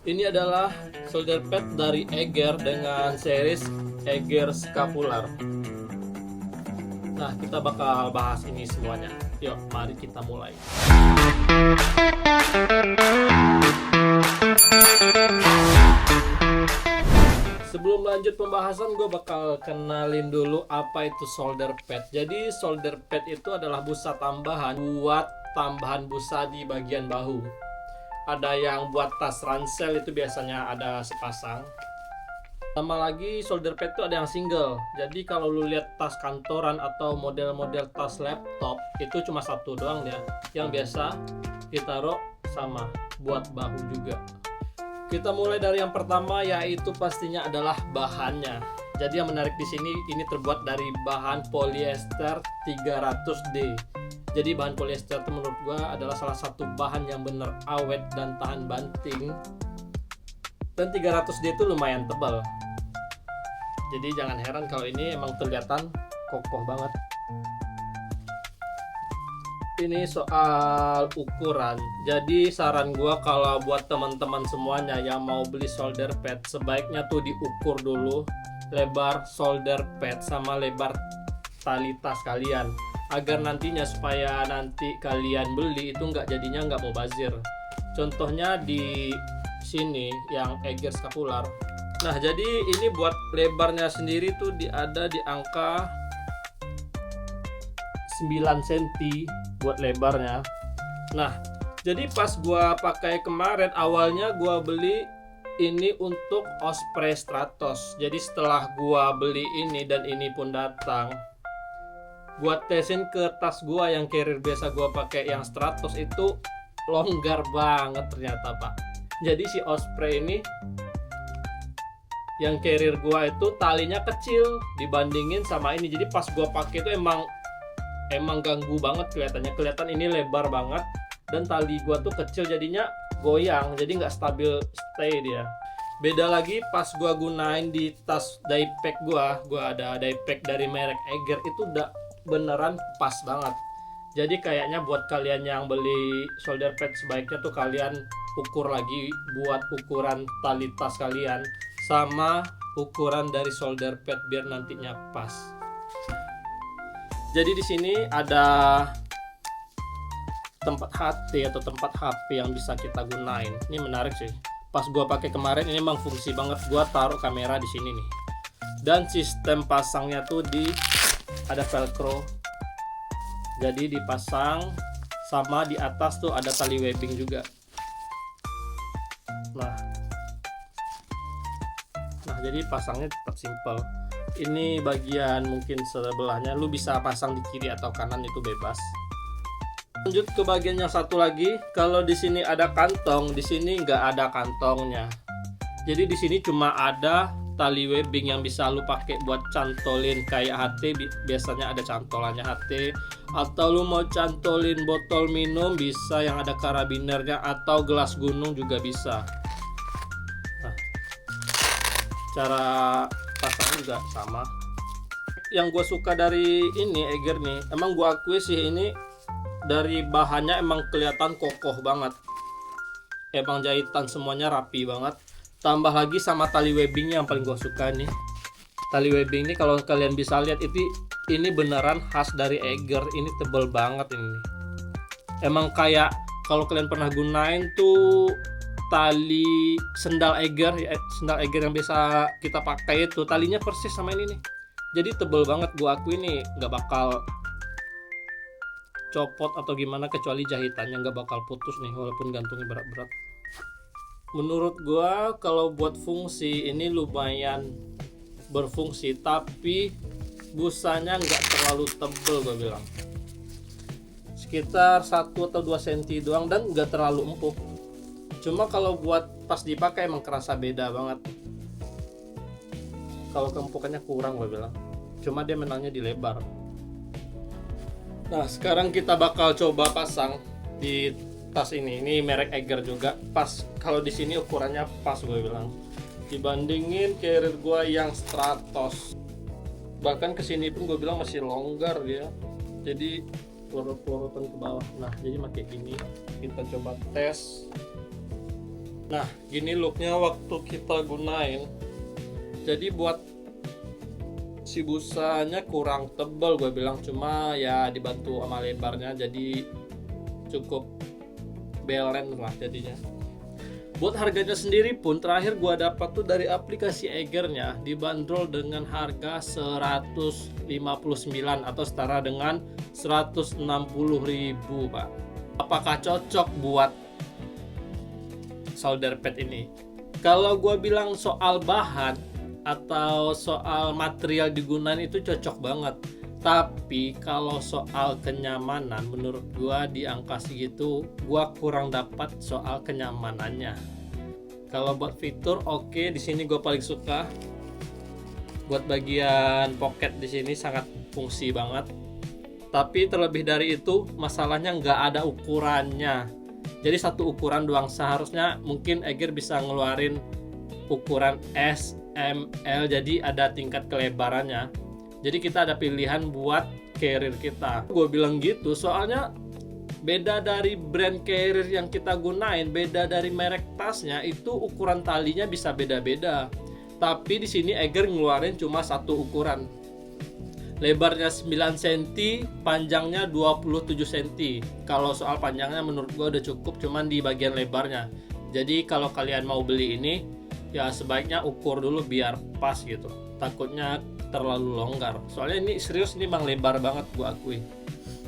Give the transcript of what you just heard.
Ini adalah shoulder pad dari Eiger dengan series Eiger Scapular. Nah, kita bakal bahas ini semuanya. Yuk, mari kita mulai. Sebelum lanjut pembahasan, gue bakal kenalin dulu apa itu shoulder pad. Jadi shoulder pad itu adalah busa tambahan buat tambahan busa di bagian bahu. Ada yang buat tas ransel, itu biasanya ada sepasang. Sama lagi shoulder pad itu ada yang single. Jadi kalau lu lihat tas kantoran atau model-model tas laptop, itu cuma satu doang ya, yang biasa ditaruh sama buat bahu juga. Kita mulai dari yang pertama, yaitu pastinya adalah bahannya. Jadi yang menarik di sini, ini terbuat dari bahan polyester 300D. Jadi bahan polyester itu menurut gua adalah salah satu bahan yang bener awet dan tahan banting. Dan 300D itu lumayan tebal. Jadi jangan heran kalau ini emang kelihatan kokoh banget. Ini soal ukuran. Jadi saran gua kalau buat teman-teman semuanya yang mau beli shoulder pad, sebaiknya tuh diukur dulu lebar shoulder pad sama lebar tali tas kalian, agar nantinya supaya nanti kalian beli itu jadinya nggak mubazir. Contohnya di sini yang Eiger Scapular. Nah, jadi ini buat lebarnya sendiri tuh ada di angka 9 cm buat lebarnya. Nah, jadi pas gua pakai kemarin, awalnya gua beli ini untuk Osprey Stratos. Jadi setelah gua beli ini dan ini pun datang, buat tesin ke tas gua yang carrier biasa gua pakai yang Stratos, itu longgar banget ternyata, Pak. Jadi si Osprey ini yang carrier gua itu talinya kecil dibandingin sama ini. Jadi pas gua pakai itu emang ganggu banget kelihatannya. Kelihatan ini lebar banget dan tali gua tuh kecil, jadinya goyang, jadi nggak stabil stay dia. Beda lagi pas gua gunain di tas diepack gua ada diepack dari merek Eiger, itu udah beneran pas banget. Jadi kayaknya buat kalian yang beli shoulder pad, sebaiknya tuh kalian ukur lagi buat ukuran tali tas kalian sama ukuran dari shoulder pad biar nantinya pas. Jadi di sini ada tempat HT atau tempat HP yang bisa kita gunain. Ini menarik sih. Pas gua pakai kemarin ini emang fungsi banget. Gua taruh kamera di sini nih. Dan sistem pasangnya tuh ada velcro. Jadi dipasang, sama di atas tuh ada tali webbing juga. Nah, jadi pasangnya tetap simple. Ini bagian mungkin sebelahnya lu bisa pasang di kiri atau kanan, itu bebas. Lanjut ke bagian yang satu lagi. Kalau di sini ada kantong, di sini nggak ada kantongnya. Jadi di sini cuma ada tali webbing yang bisa lu pakai buat cantolin kayak HT. Biasanya ada cantolannya HT, atau lu mau cantolin botol minum bisa yang ada karabinernya, atau gelas gunung juga bisa. Nah, cara pasang juga sama. Yang gue suka dari ini Eiger nih, emang gue akui sih ini dari bahannya emang kelihatan kokoh banget. Emang jahitan semuanya rapi banget. Tambah lagi sama tali webbingnya yang paling gue suka nih. Tali webbing ini kalau kalian bisa lihat, ini beneran khas dari Eiger. Ini tebel banget ini. Emang kayak kalau kalian pernah gunain tuh tali sendal Eiger yang biasa kita pakai, itu talinya persis sama ini nih. Jadi tebel banget. Gue akui nih nggak bakal copot atau gimana, kecuali jahitannya nggak bakal putus nih walaupun gantungnya berat-berat. Menurut gua kalau buat fungsi ini lumayan berfungsi, tapi busanya nggak terlalu tebel, gua bilang sekitar 1 atau 2 cm doang dan nggak terlalu empuk. Cuma kalau buat pas dipakai emang kerasa beda banget. Kalau keempukannya kurang, gua bilang. Cuma dia menangnya di lebar. Nah, sekarang kita bakal coba pasang di tas ini. Ini merek Eiger juga. Pas, kalau di sini ukurannya pas, gue bilang. Dibandingin carrier gue yang Stratos. Bahkan kesini pun gue bilang masih longgar dia. Jadi pelorot-pelorotan ke bawah. Nah, jadi pakai ini. Kita coba tes. Nah, gini looknya waktu kita gunain. Jadi buat si busanya kurang tebal gue bilang, cuma ya dibantu sama lebarnya jadi cukup balance lah jadinya. Buat harganya sendiri pun terakhir gue dapat tuh dari aplikasi Eigernya dibanderol dengan harga 159 atau setara dengan 160.000 Pak. Apakah cocok buat solder pad ini? Kalau gue bilang soal bahan atau soal material digunakan itu cocok banget, tapi kalau soal kenyamanan menurut gua di angka segitu gua kurang dapat soal kenyamanannya. Kalau buat fitur oke, di sini gua paling suka buat bagian pocket di sini sangat fungsi banget, tapi terlebih dari itu masalahnya nggak ada ukurannya, jadi satu ukuran doang. Seharusnya mungkin Eiger bisa ngeluarin ukuran S, M, L, jadi ada tingkat kelebarannya. Jadi kita ada pilihan buat carrier kita. Gue bilang gitu soalnya beda dari brand carrier yang kita gunain, beda dari merek tasnya, itu ukuran talinya bisa beda-beda. Tapi di sini Eiger ngeluarin cuma satu ukuran. Lebarnya 9 cm, panjangnya 27 cm. Kalau soal panjangnya menurut gue udah cukup, cuman di bagian lebarnya. Jadi kalau kalian mau beli ini ya sebaiknya ukur dulu biar pas gitu, takutnya terlalu longgar. Soalnya ini serius, ini bang lebar banget gua akui.